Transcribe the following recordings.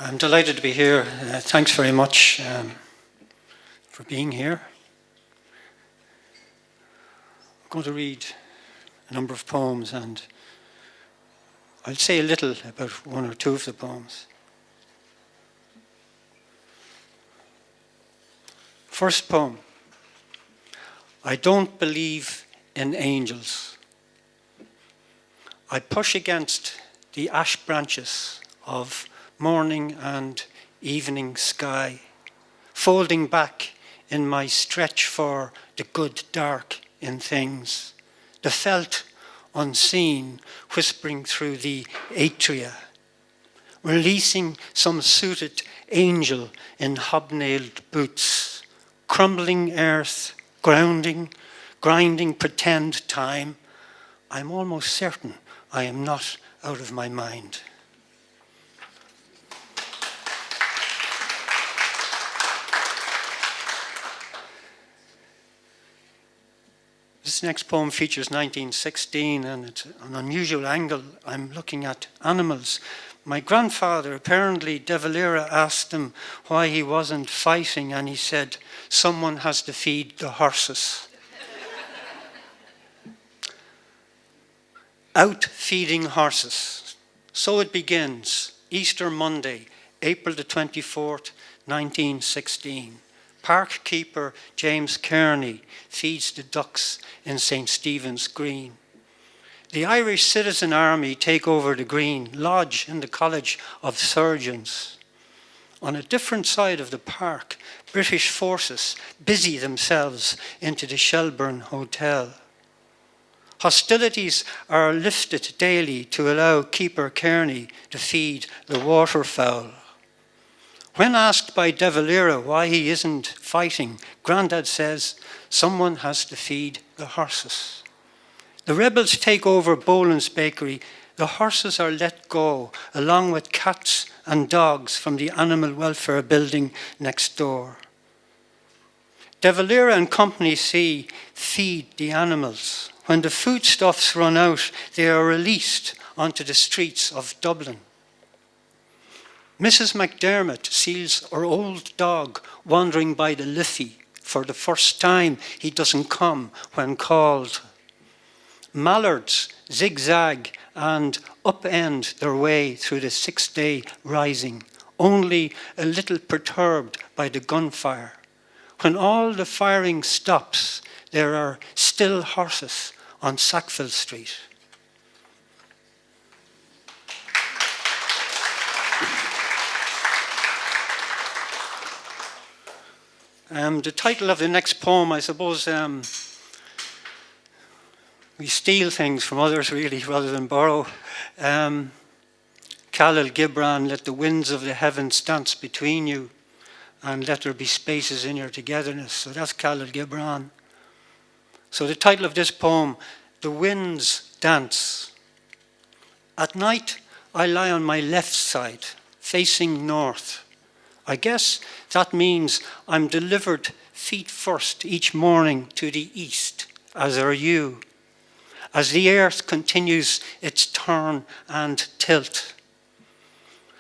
I'm delighted to be here. Thanks very much for being here. I'm going to read a number of poems, and I'll say a little about one or two of the poems. First poem. I don't believe in angels. I push against the ash branches of morning and evening sky, folding back in my stretch for the good dark in things, the felt unseen whispering through the atria, releasing some suited angel in hobnailed boots, crumbling earth, grinding pretend time. I'm almost certain I am not out of my mind. This next poem features 1916, and it's an unusual angle. I'm looking at animals. My grandfather, apparently De Valera, asked him why he wasn't fighting, and he said, "Someone has to feed the horses." Out feeding horses. So it begins, Easter Monday, April the 24th, 1916. Park keeper James Kearney feeds the ducks in St. Stephen's Green. The Irish Citizen Army take over the Green, lodge in the College of Surgeons. On a different side of the park, British forces busy themselves into the Shelburne Hotel. Hostilities are lifted daily to allow Keeper Kearney to feed the waterfowl. When asked by De Valera why he isn't fighting, Grandad says, "Someone has to feed the horses." The rebels take over Boland's bakery. The horses are let go, along with cats and dogs from the animal welfare building next door. De Valera and company feed the animals. When the foodstuffs run out, they are released onto the streets of Dublin. Mrs. McDermott sees her old dog wandering by the Liffey. For the first time, he doesn't come when called. Mallards zigzag and upend their way through the six-day rising, only a little perturbed by the gunfire. When all the firing stops, there are still horses on Sackville Street. The title of the next poem, I suppose, we steal things from others really rather than borrow. Khalil Gibran, let the winds of the heavens dance between you and let there be spaces in your togetherness. So that's Khalil Gibran. So the title of this poem, The Winds Dance. At night, I lie on my left side, facing north. I guess that means I'm delivered feet first each morning to the east, as are you, as the earth continues its turn and tilt.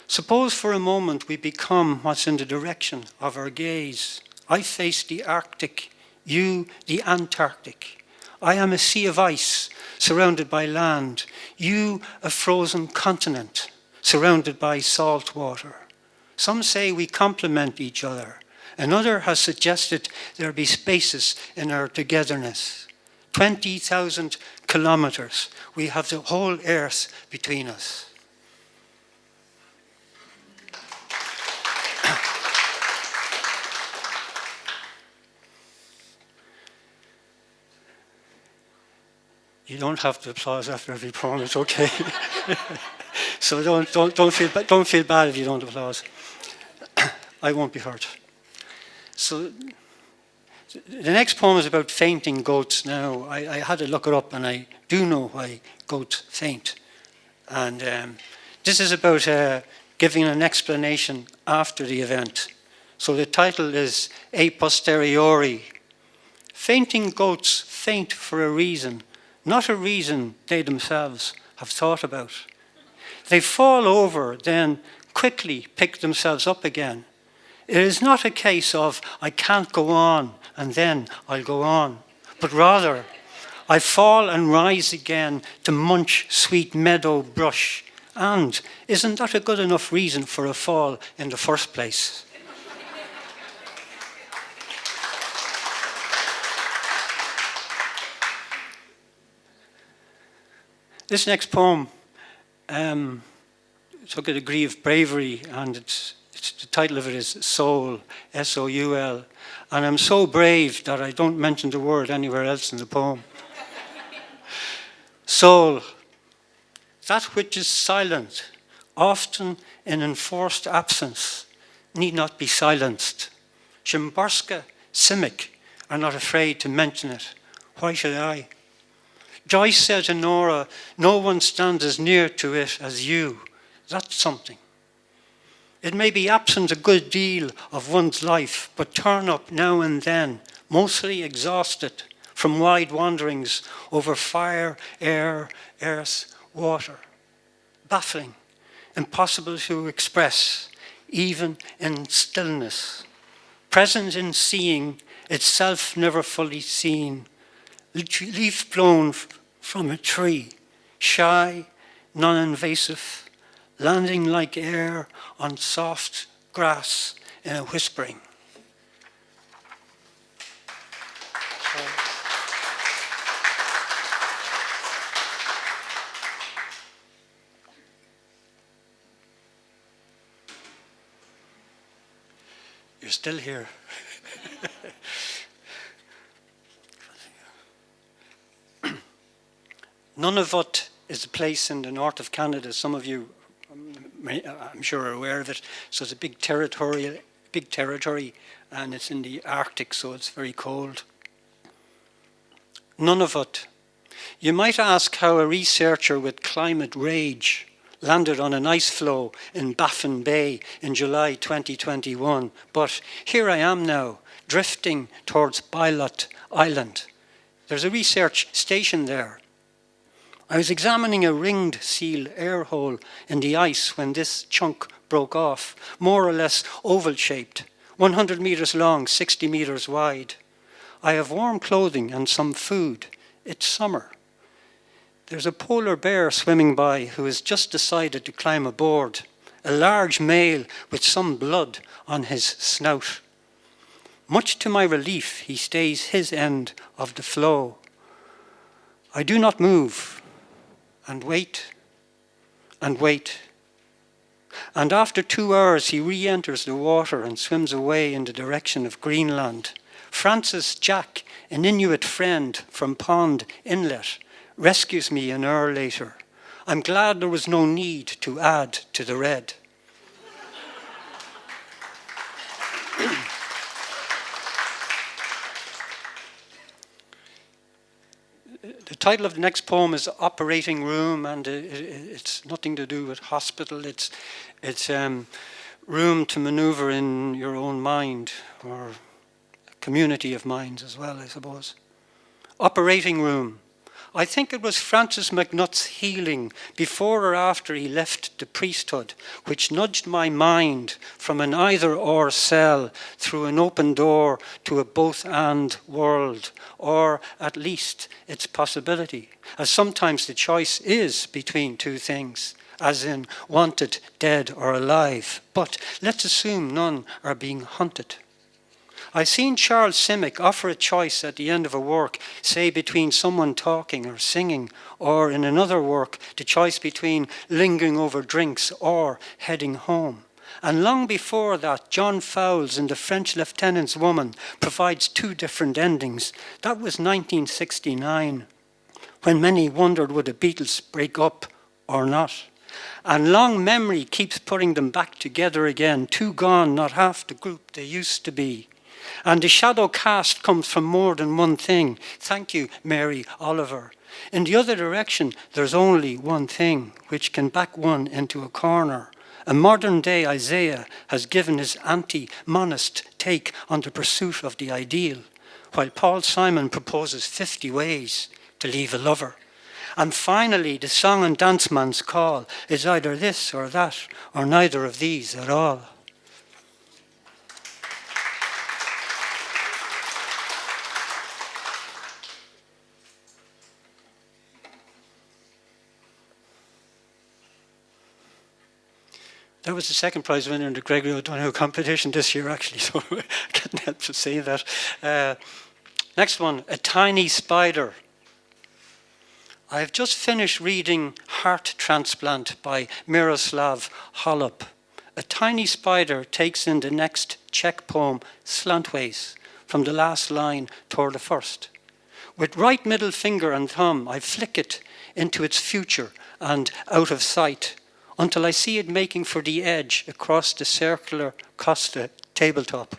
Suppose for a moment we become what's in the direction of our gaze. I face the Arctic, you the Antarctic. I am a sea of ice surrounded by land, you a frozen continent surrounded by salt water. Some say we complement each other. Another has suggested there be spaces in our togetherness. 20,000 kilometers. We have the whole earth between us. You don't have to applause after every poem, it's okay. So don't feel bad if you don't applaud. I won't be hurt. So the next poem is about fainting goats. Now, I had to look it up, and I do know why goats faint. And this is about giving an explanation after the event. So the title is A Posteriori. Fainting goats faint for a reason, not a reason they themselves have thought about. They fall over, then quickly pick themselves up again. It is not a case of, I can't go on, and then I'll go on, but rather, I fall and rise again to munch sweet meadow brush. And isn't that a good enough reason for a fall in the first place? This next poem took a degree of bravery, and the title of it is Soul, S-O-U-L. And I'm so brave that I don't mention the word anywhere else in the poem. Soul, that which is silent, often in enforced absence, need not be silenced. Szymborska, Simic are not afraid to mention it. Why should I? Joyce said to Nora, no one stands as near to it as you. That's something. It may be absent a good deal of one's life, but turn up now and then, mostly exhausted from wide wanderings over fire, air, earth, water. Baffling, impossible to express, even in stillness. Present in seeing, itself never fully seen. Leaf blown from a tree, shy, non-invasive, landing like air on soft grass in a whispering. You're still here. Nunavut is a place in the north of Canada. Some of you, I'm sure, are aware of it. So it's a big territory, and it's in the Arctic, so it's very cold. Nunavut. You might ask how a researcher with climate rage landed on an ice floe in Baffin Bay in July 2021. But here I am now, drifting towards Bylot Island. There's a research station there. I was examining a ringed seal air hole in the ice when this chunk broke off, more or less oval-shaped, 100 meters long, 60 meters wide. I have warm clothing and some food. It's summer. There's a polar bear swimming by who has just decided to climb aboard, a large male with some blood on his snout. Much to my relief, he stays his end of the flow. I do not move, and wait, and wait. And after 2 hours, he re-enters the water and swims away in the direction of Greenland. Francis Jack, an Inuit friend from Pond Inlet, rescues me an hour later. I'm glad there was no need to add to the red. The title of the next poem is Operating Room, and it's nothing to do with hospital. It's room to maneuver in your own mind, or a community of minds as well, I suppose. Operating room. I think it was Francis MacNutt's healing before or after he left the priesthood, which nudged my mind from an either-or cell through an open door to a both-and world, or at least its possibility, as sometimes the choice is between two things, as in wanted, dead or alive. But let's assume none are being hunted. I've seen Charles Simic offer a choice at the end of a work, say between someone talking or singing, or in another work, the choice between lingering over drinks or heading home. And long before that, John Fowles in The French Lieutenant's Woman provides two different endings. That was 1969, when many wondered would the Beatles break up or not. And long memory keeps putting them back together again, two gone, not half the group they used to be. And the shadow cast comes from more than one thing. Thank you, Mary Oliver. In the other direction, there's only one thing which can back one into a corner. A modern-day Isaiah has given his anti-monist take on the pursuit of the ideal, while Paul Simon proposes 50 ways to leave a lover. And finally, the song and dance man's call is either this or that, or neither of these at all. That was the second prize winner in the Gregory O'Donoghue competition this year, actually, so I can't help but say that. Next one, A Tiny Spider. I've just finished reading Heart Transplant by Miroslav Holub. A tiny spider takes in the next Czech poem slantways, from the last line toward the first. With right middle finger and thumb, I flick it into its future and out of sight, until I see it making for the edge across the circular Costa tabletop.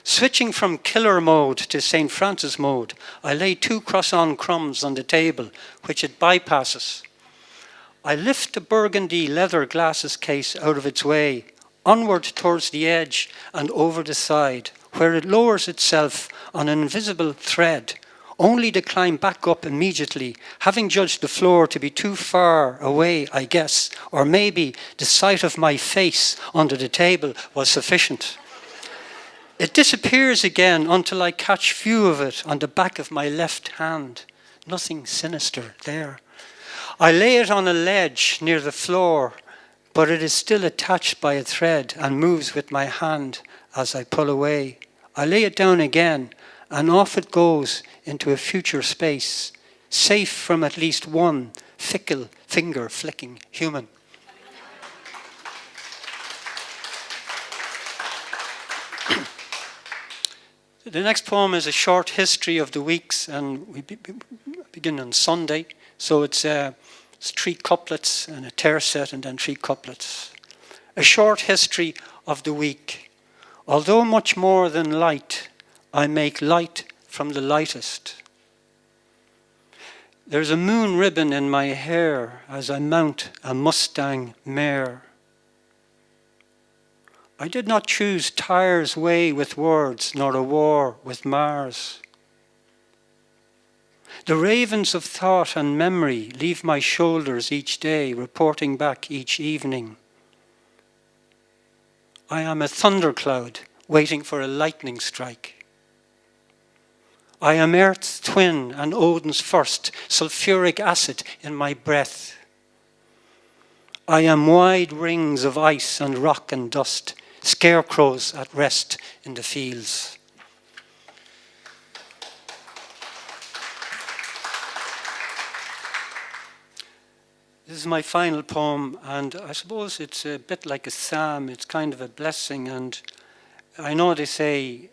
Switching from killer mode to St. Francis mode, I lay 2 croissant crumbs on the table, which it bypasses. I lift the burgundy leather glasses case out of its way, onward towards the edge and over the side, where it lowers itself on an invisible thread, only to climb back up immediately, having judged the floor to be too far away, I guess, or maybe the sight of my face under the table was sufficient. It disappears again until I catch view of it on the back of my left hand. Nothing sinister there. I lay it on a ledge near the floor, but it is still attached by a thread and moves with my hand as I pull away. I lay it down again, and off it goes into a future space, safe from at least one fickle finger-flicking human. The next poem is a short history of the weeks, and we begin on Sunday. So it's 3 couplets and a tercet and then 3 couplets. A short history of the week. Although much more than light, I make light from the lightest. There's a moon ribbon in my hair as I mount a Mustang mare. I did not choose Tyre's way with words, nor a war with Mars. The ravens of thought and memory leave my shoulders each day, reporting back each evening. I am a thundercloud waiting for a lightning strike. I am Earth's twin and Odin's first, sulfuric acid in my breath. I am wide rings of ice and rock and dust, scarecrows at rest in the fields. This is my final poem, and I suppose it's a bit like a psalm. It's kind of a blessing, and I know they say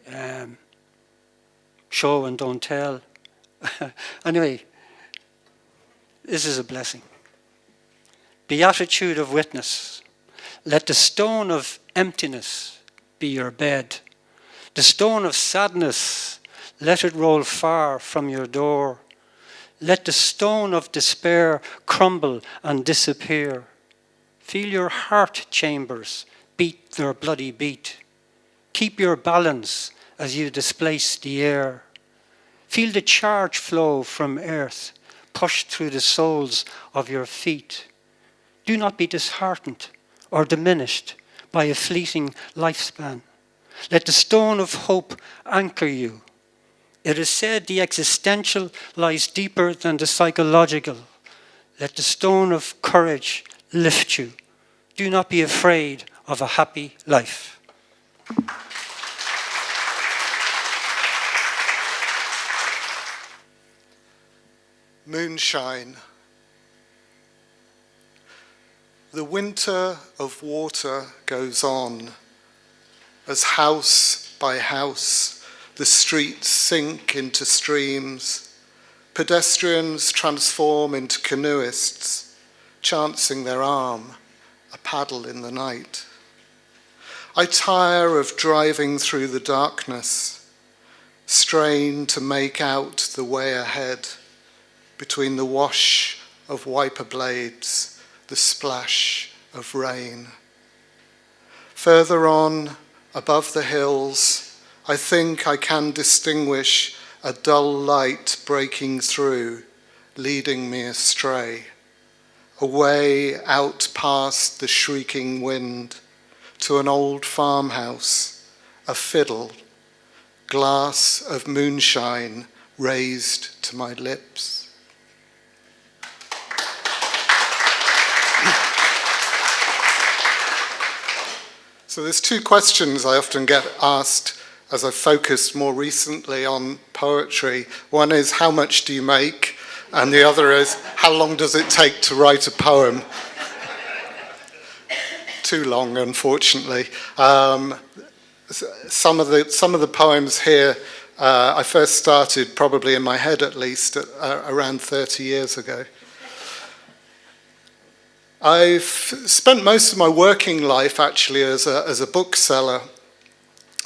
show and don't tell. Anyway, this is a blessing. Beatitude of witness. Let the stone of emptiness be your bed. The stone of sadness, let it roll far from your door. Let the stone of despair crumble and disappear. Feel your heart chambers beat their bloody beat. Keep your balance as you displace the air. Feel the charge flow from earth, push through the soles of your feet. Do not be disheartened or diminished by a fleeting lifespan. Let the stone of hope anchor you. It is said the existential lies deeper than the psychological. Let the stone of courage lift you. Do not be afraid of a happy life. Moonshine. The winter of water goes on, as house by house the streets sink into streams. Pedestrians transform into canoeists, chancing their arm, a paddle in the night. I tire of driving through the darkness, strain to make out the way ahead, between the wash of wiper blades, the splash of rain. Further on, above the hills, I think I can distinguish a dull light breaking through, leading me astray, away out past the shrieking wind, to an old farmhouse, a fiddle, glass of moonshine raised to my lips. So there's two questions I often get asked as I've focused more recently on poetry. One is, how much do you make? And the other is, how long does it take to write a poem? Too long, unfortunately. Some of the poems here, I first started, probably in my head at least, around 30 years ago. I've spent most of my working life actually as a bookseller.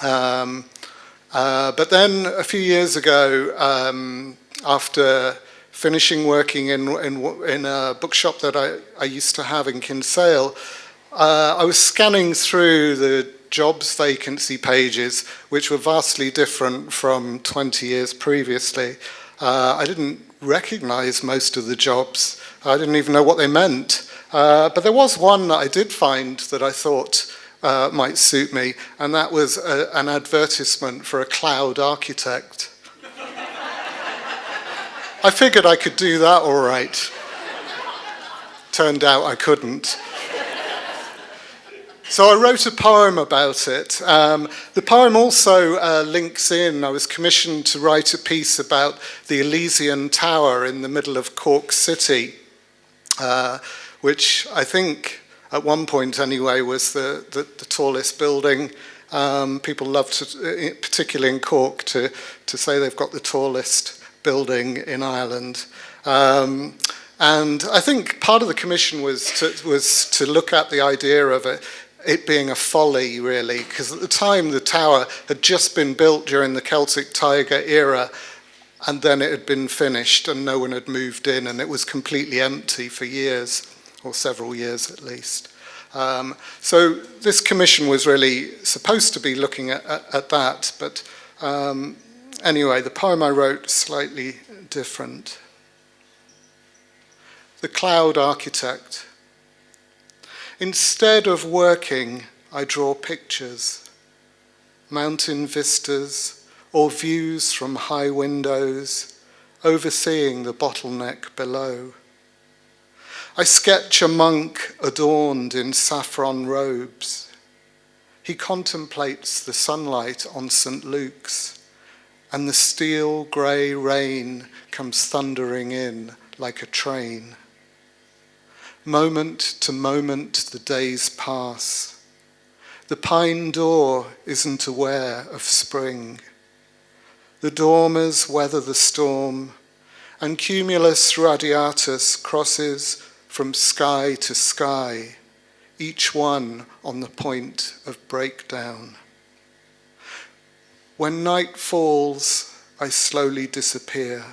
But then a few years ago, after finishing working in a bookshop that I used to have in Kinsale, I was scanning through the jobs vacancy pages, which were vastly different from 20 years previously. I didn't recognize most of the jobs. I didn't even know what they meant. But there was one that I did find that I thought might suit me, and that was an advertisement for a cloud architect. I figured I could do that all right. Turned out I couldn't. So I wrote a poem about it. The poem also links in. I was commissioned to write a piece about the Elysian Tower in the middle of Cork City, which I think, at one point anyway, was the tallest building. People love to, particularly in Cork, to say they've got the tallest building in Ireland. And I think part of the commission was to look at the idea of it being a folly, really, because at the time the tower had just been built during the Celtic Tiger era, and then it had been finished and no one had moved in, and it was completely empty for years, or several years at least. So this commission was really supposed to be looking at that, but anyway, the poem I wrote slightly different. The Cloud Architect. Instead of working, I draw pictures, mountain vistas or views from high windows, overseeing the bottleneck below. I sketch a monk adorned in saffron robes. He contemplates the sunlight on St. Luke's, and the steel grey rain comes thundering in like a train. Moment to moment the days pass. The pine door isn't aware of spring. The dormers weather the storm, and cumulus radiatus crosses from sky to sky, each one on the point of breakdown. When night falls, I slowly disappear.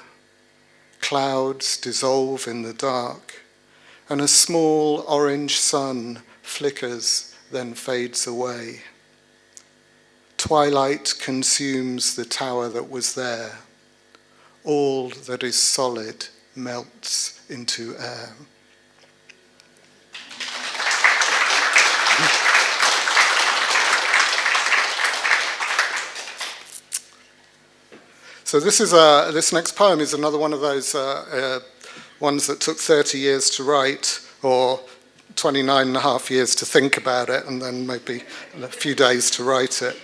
Clouds dissolve in the dark, and a small orange sun flickers, then fades away. Twilight consumes the tower that was there. All that is solid melts into air. So this next poem is another one of those ones that took 30 years to write, or 29 and a half years to think about it, and then maybe a few days to write it.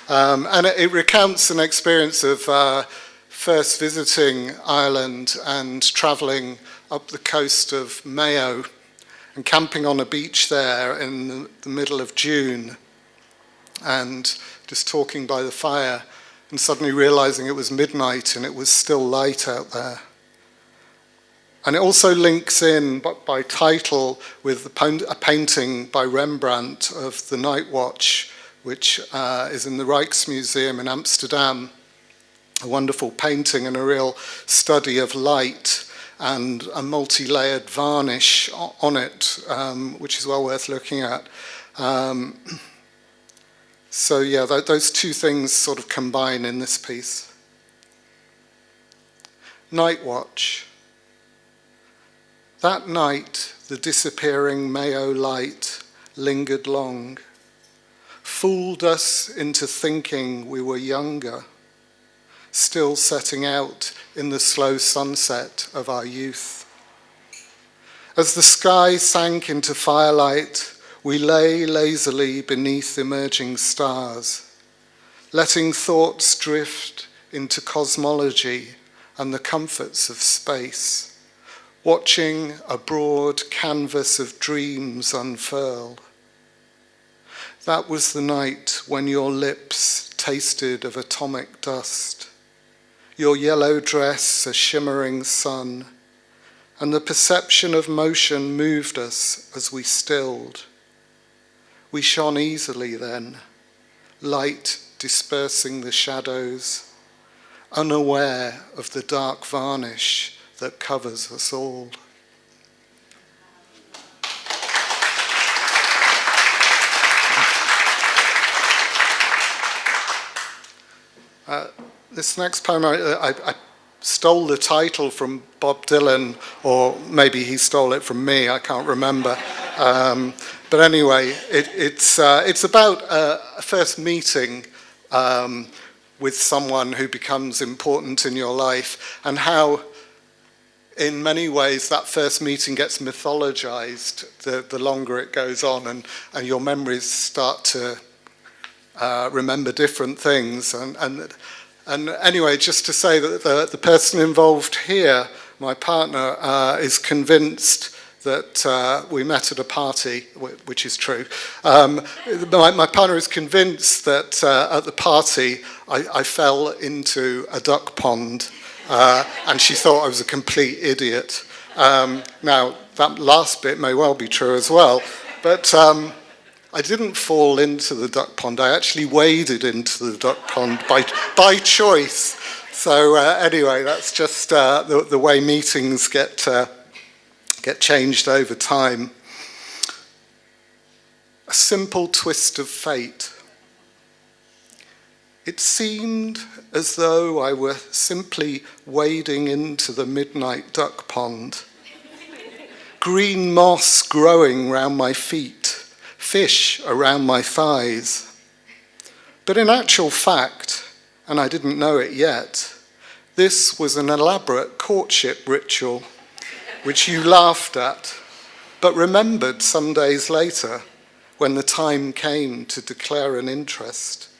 And it recounts an experience of first visiting Ireland and travelling up the coast of Mayo and camping on a beach there in the middle of June and just talking by the fire and suddenly realising it was midnight and it was still light out there. And it also links in by title with a painting by Rembrandt of the Night Watch, which is in the Rijksmuseum in Amsterdam. A wonderful painting and a real study of light and a multi-layered varnish on it, which is well worth looking at. So yeah, those two things sort of combine in this piece. Night Watch. That night, the disappearing Mayo light lingered long, fooled us into thinking we were younger, still setting out in the slow sunset of our youth. As the sky sank into firelight, we lay lazily beneath emerging stars, letting thoughts drift into cosmology and the comforts of space, watching a broad canvas of dreams unfurl. That was the night when your lips tasted of atomic dust, your yellow dress a shimmering sun, and the perception of motion moved us as we stilled. We shone easily then, light dispersing the shadows, unaware of the dark varnish that covers us all. This next poem, I stole the title from Bob Dylan, or maybe he stole it from me, I can't remember. But anyway, it's about a first meeting with someone who becomes important in your life, and how in many ways that first meeting gets mythologized the longer it goes on, and your memories start to remember different things. And anyway, just to say that the person involved here, my partner, is convinced that we met at a party, which is true. My partner is convinced that at the party I fell into a duck pond, and she thought I was a complete idiot. Now, that last bit may well be true as well, but I didn't fall into the duck pond. I actually waded into the duck pond by choice. So anyway, that's just the way meetings get changed over time. A simple twist of fate. It seemed as though I were simply wading into the midnight duck pond. Green moss growing round my feet, fish around my thighs. But in actual fact, and I didn't know it yet, this was an elaborate courtship ritual, which you laughed at, but remembered some days later when the time came to declare an interest,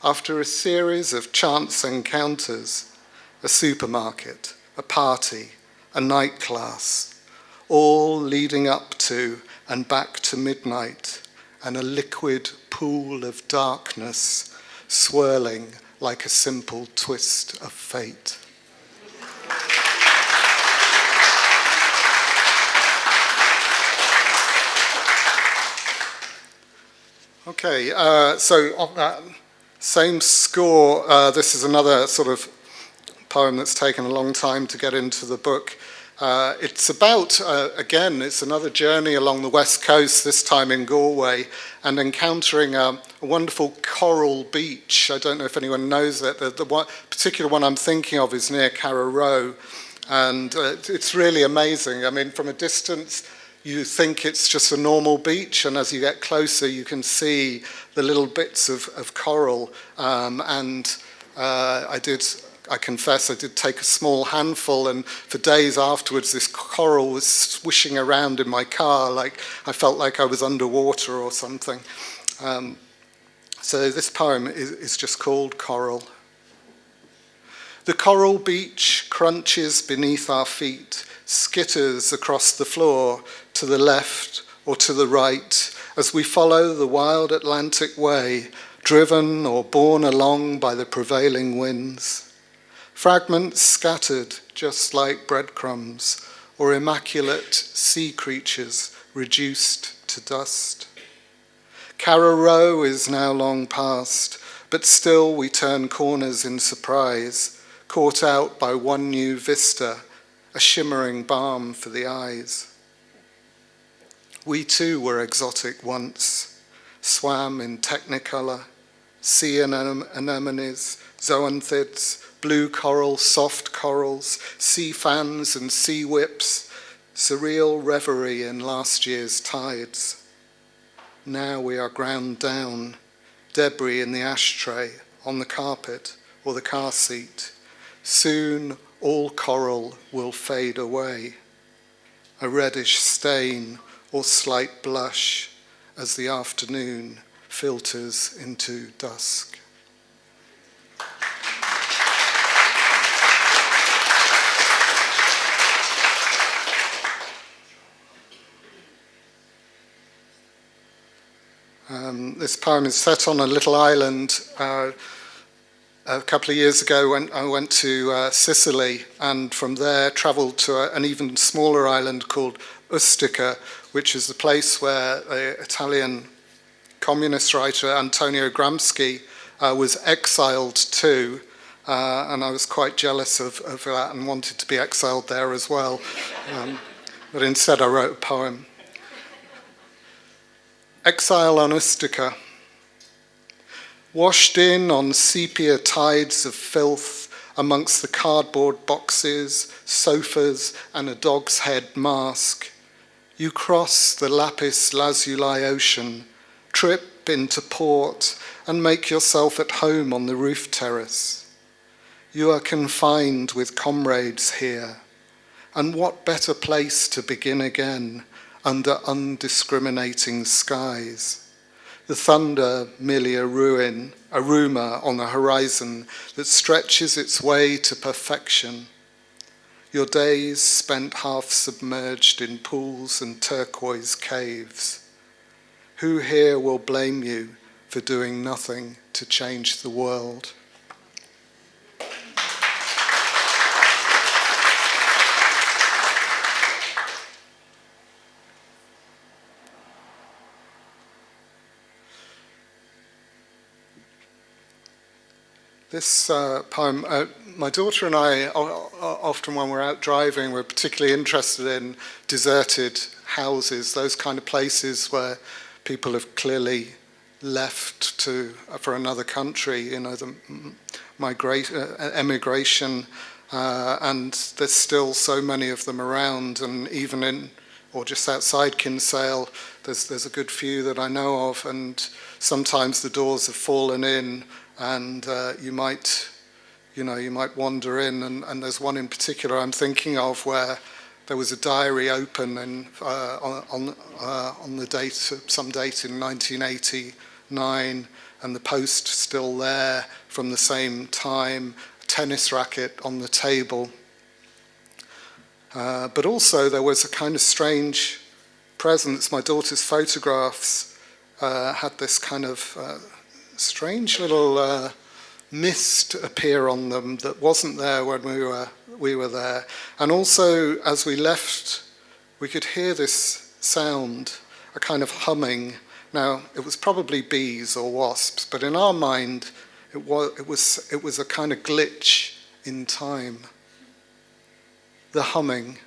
after a series of chance encounters, a supermarket, a party, a night class, all leading up to and back to midnight, and a liquid pool of darkness swirling like a simple twist of fate. Okay, so on that same score, this is another sort of poem that's taken a long time to get into the book. It's about, again, it's another journey along the west coast, this time in Galway, and encountering a wonderful coral beach. I don't know if anyone knows it. The particular one I'm thinking of is near Carrow, and it's really amazing. I mean, from a distance, you think it's just a normal beach, and as you get closer, you can see the little bits of coral. I confess I did take a small handful, and for days afterwards this coral was swishing around in my car, like I felt like I was underwater or something. So this poem is just called Coral. The coral beach crunches beneath our feet, skitters across the floor to the left or to the right as we follow the wild Atlantic way, driven or borne along by the prevailing winds. Fragments scattered just like breadcrumbs, or immaculate sea creatures reduced to dust. Carrow is now long past, but still we turn corners in surprise, caught out by one new vista, a shimmering balm for the eyes. We too were exotic once, swam in technicolor, sea anemones, zoanthids, blue coral, soft corals, sea fans and sea whips, surreal reverie in last year's tides. Now we are ground down, debris in the ashtray, on the carpet or the car seat. Soon all coral will fade away, a reddish stain or slight blush as the afternoon filters into dusk. This poem is set on a little island. A couple of years ago, I went to Sicily, and from there travelled to an even smaller island called Ustica, which is the place where the Italian communist writer Antonio Gramsci was exiled to, and I was quite jealous of that and wanted to be exiled there as well. But instead I wrote a poem. Exile on Ustica. Washed in on sepia tides of filth amongst the cardboard boxes, sofas, and a dog's head mask, you cross the lapis lazuli ocean, trip into port, and make yourself at home on the roof terrace. You are confined with comrades here, and what better place to begin again under undiscriminating skies? The thunder merely a ruin, a rumour on the horizon that stretches its way to perfection. Your days spent half submerged in pools and turquoise caves. Who here will blame you for doing nothing to change the world? This poem, my daughter and I, often when we're out driving, we're particularly interested in deserted houses, those kind of places where people have clearly left for another country, you know, the emigration, and there's still so many of them around, and even in, or just outside Kinsale, there's a good few that I know of, and sometimes the doors have fallen in, and you might wander in, and there's one in particular I'm thinking of where there was a diary open on the date, some date in 1989, and the post still there from the same time, a tennis racket on the table. But also there was a kind of strange presence. My daughter's photographs had this kind of strange little mist appear on them that wasn't there when we were there. And also, as we left, we could hear this sound, a kind of humming. Now, it was probably bees or wasps, but in our mind, it was a kind of glitch in time. The humming.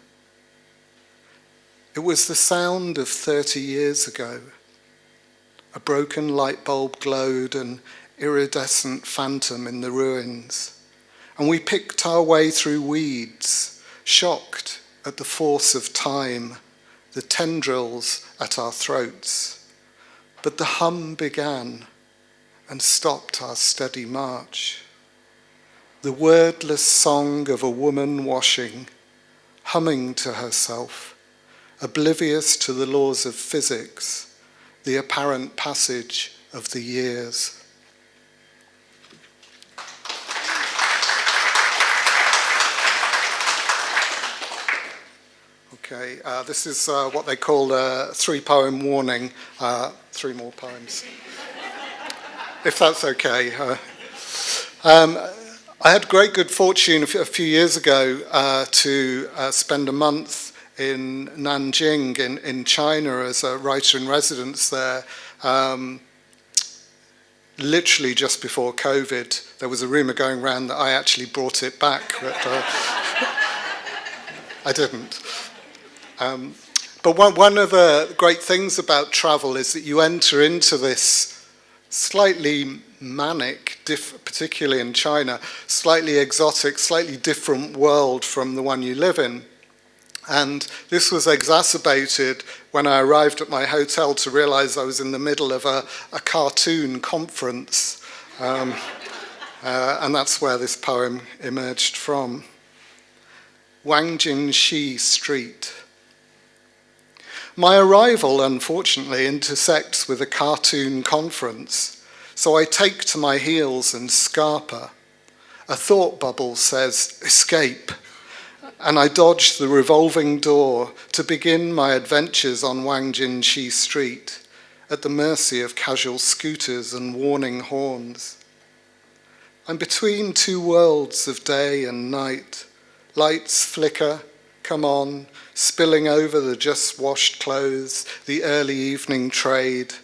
It was the sound of 30 years ago. A broken light bulb glowed, an iridescent phantom in the ruins. And we picked our way through weeds, shocked at the force of time, the tendrils at our throats. But the hum began and stopped our steady march. The wordless song of a woman washing, humming to herself, oblivious to the laws of physics, the apparent passage of the years. Okay, this is what they call a 3-poem warning. 3 more poems, if that's okay. I had great good fortune a few years ago to spend a month in Nanjing in China as a writer in residence there. Literally just before COVID, there was a rumour going around that I actually brought it back, but I didn't. But one of the great things about travel is that you enter into this slightly manic, particularly in China, slightly exotic, slightly different world from the one you live in. And this was exacerbated when I arrived at my hotel to realize I was in the middle of a cartoon conference. And that's where this poem emerged from. Wangjin Street. My arrival, unfortunately, intersects with a cartoon conference, so I take to my heels and scarper. A thought bubble says, escape, and I dodge the revolving door to begin my adventures on Wangjin Street, at the mercy of casual scooters and warning horns. I'm between two worlds of day and night. Lights flicker, come on, spilling over the just-washed clothes, the early evening trade.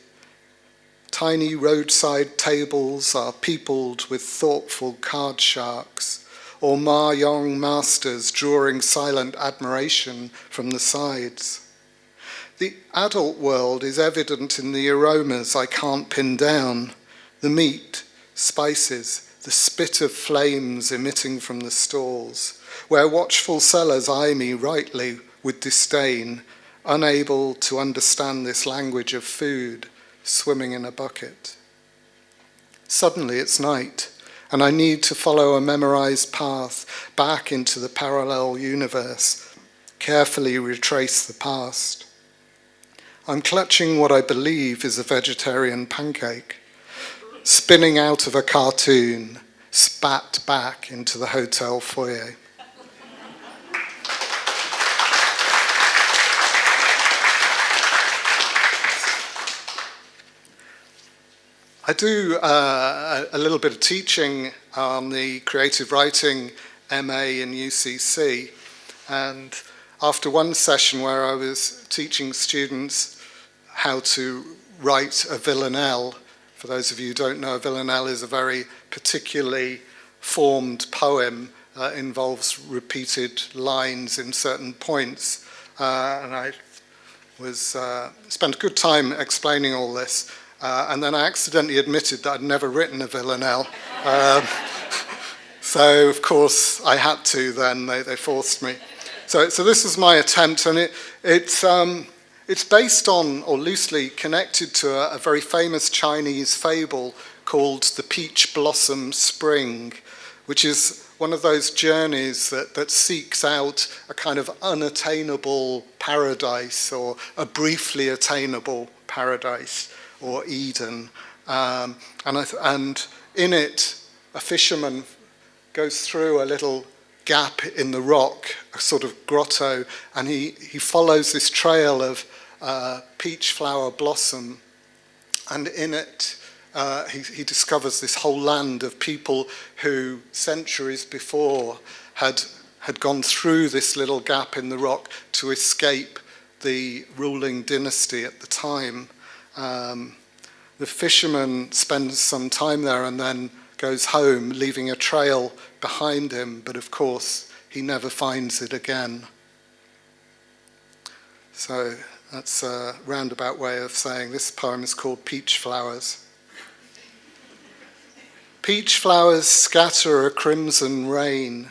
Tiny roadside tables are peopled with thoughtful card sharks, or mahjong masters drawing silent admiration from the sides. The adult world is evident in the aromas I can't pin down, the meat, spices, the spit of flames emitting from the stalls, where watchful sellers eye me rightly with disdain, unable to understand this language of food swimming in a bucket. Suddenly it's night, and I need to follow a memorized path back into the parallel universe, carefully retrace the past. I'm clutching what I believe is a vegetarian pancake, spinning out of a cartoon, spat back into the hotel foyer. I do a little bit of teaching on the creative writing MA in UCC, and after one session where I was teaching students how to write a villanelle, for those of you who don't know, a villanelle is a very particularly formed poem, involves repeated lines in certain points, and I was spent a good time explaining all this. And then I accidentally admitted that I'd never written a villanelle. So, of course, I had to then. They forced me. So this is my attempt, and it's based on, or loosely connected to, a very famous Chinese fable called The Peach Blossom Spring, which is one of those journeys that seeks out a kind of unattainable paradise, or a briefly attainable paradise, or Eden, and in it, a fisherman goes through a little gap in the rock, a sort of grotto, and he follows this trail of peach flower blossom, and in it he discovers this whole land of people who centuries before had gone through this little gap in the rock to escape the ruling dynasty at the time. The fisherman spends some time there and then goes home, leaving a trail behind him, but of course he never finds it again. So that's a roundabout way of saying this poem is called Peach Flowers. Peach flowers scatter a crimson rain.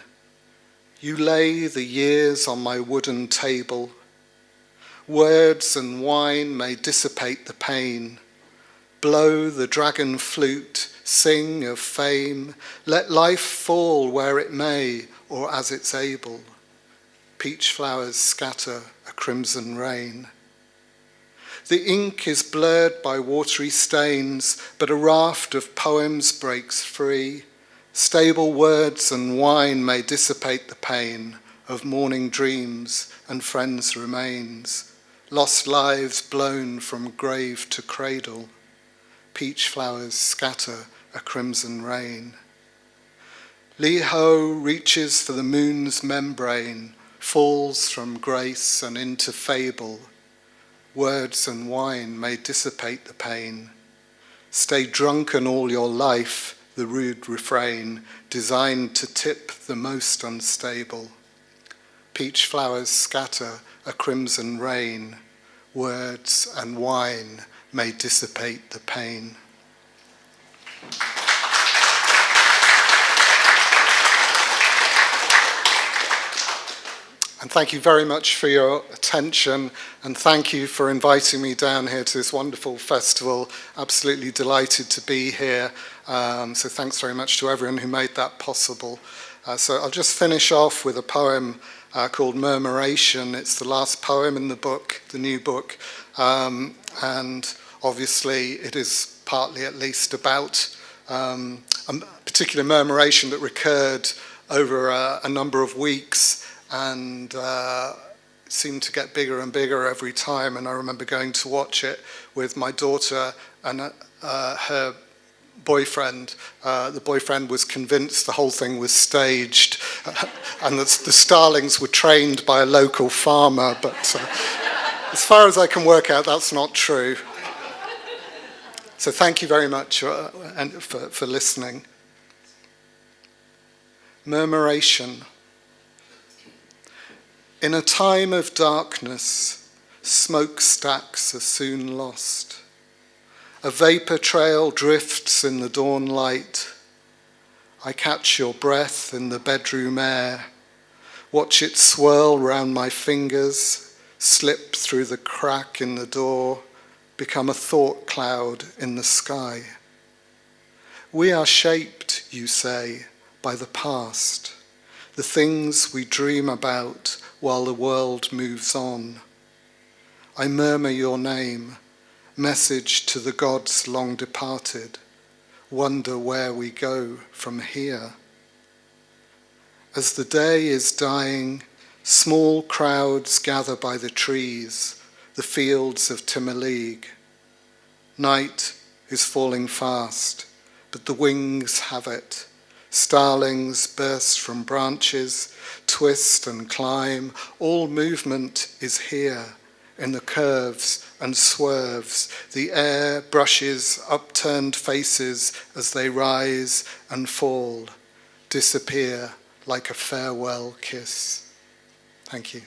You lay the years on my wooden table. Words and wine may dissipate the pain. Blow the dragon flute, sing of fame. Let life fall where it may, or as it's able. Peach flowers scatter a crimson rain. The ink is blurred by watery stains, but a raft of poems breaks free. Stable words and wine may dissipate the pain of morning dreams and friends' remains. Lost lives blown from grave to cradle. Peach flowers scatter a crimson rain. Li Ho reaches for the moon's membrane, falls from grace and into fable. Words and wine may dissipate the pain. Stay drunken all your life, the rude refrain, designed to tip the most unstable. Peach flowers scatter a crimson rain. Words and wine may dissipate the pain. And thank you very much for your attention, and thank you for inviting me down here to this wonderful festival. Absolutely delighted to be here. So thanks very much to everyone who made that possible. So I'll just finish off with a poem called Murmuration. It's the last poem in the book, the new book. And obviously it is partly at least about a particular murmuration that recurred over a number of weeks, and it seemed to get bigger and bigger every time. And I remember going to watch it with my daughter and her boyfriend. The boyfriend was convinced the whole thing was staged and that the starlings were trained by a local farmer, but as far as I can work out, that's not true. So thank you very much for listening. Murmuration. In a time of darkness, smokestacks are soon lost. A vapor trail drifts in the dawn light. I catch your breath in the bedroom air, watch it swirl round my fingers, slip through the crack in the door, become a thought cloud in the sky. We are shaped, you say, by the past, the things we dream about while the world moves on. I murmur your name, message to the gods long departed, wonder where we go from here. As the day is dying, small crowds gather by the trees, the fields of Timoleague. Night is falling fast, but the wings have it. Starlings burst from branches, twist and climb. All movement is here in the curves and swerves. The air brushes upturned faces as they rise and fall, disappear like a farewell kiss. Thank you.